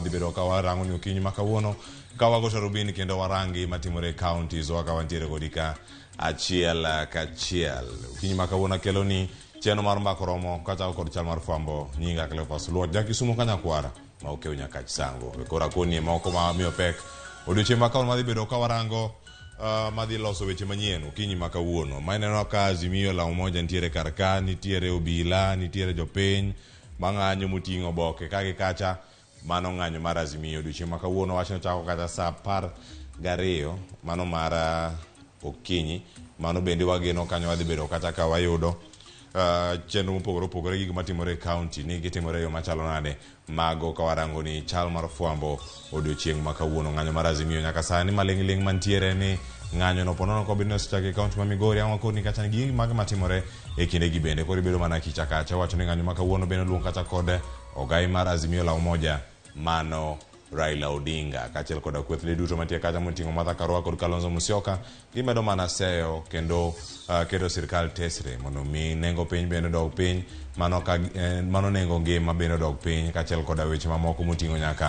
wadhi bedo ka warango ni okinyi ma kawuono ka wagoto rubini kendo warangi matimore counties waka wantiere kodi ka achiel kachiel. Okinyi ma kawuono kelo ni cheno mar mbako romo kata kod chal mar fwambo nyinga Cleophas Luot Jakisumo kanyakwara ma okeo nyaka chisango kora koni moko ma miyo pek odiochieng' ma kawuono madhi bedo ka warango madhi loso weche manyien okinyi ma kawuono maneno ka Azimio la Umoja nitiere karka nitiere obila nitiere jopiny mang'anyo moting'o boke kagi kacha mano ng'anyo mar Azimio odiochieng' ma kawuono wachno chako kata saa 12 mano mar okinyi mano bende wageno kanyo wadhi bedo kata ka wayudo chenro mopogore gigo matimore e county ni gitimore yo machalo nade mago ka warango ni chal mar fwambo odiochieng' ma kawuono ng'anyo mar Azimio nyaka sani maling' mantiere ni ng'anyo no ponono ko business chake county ma Migori ama koni kata gigi mag matimore e kinde gi bende koro bedo mana kicha kacha wacho ni ng'anyo ma kawuono bende luong kata kod ogai mar Azimio la Umoja mano Raila Odinga kachiel kod kwethle duto matie kacha moting'o Martha Karua kod Kalonzo Musyoka gimedo mana seyo kendo kedo sirkal tesre mondo mi nengo piny bende dog piny mano nengo ngima bende dog piny kachiel kod weche mamoko moting'o nyaka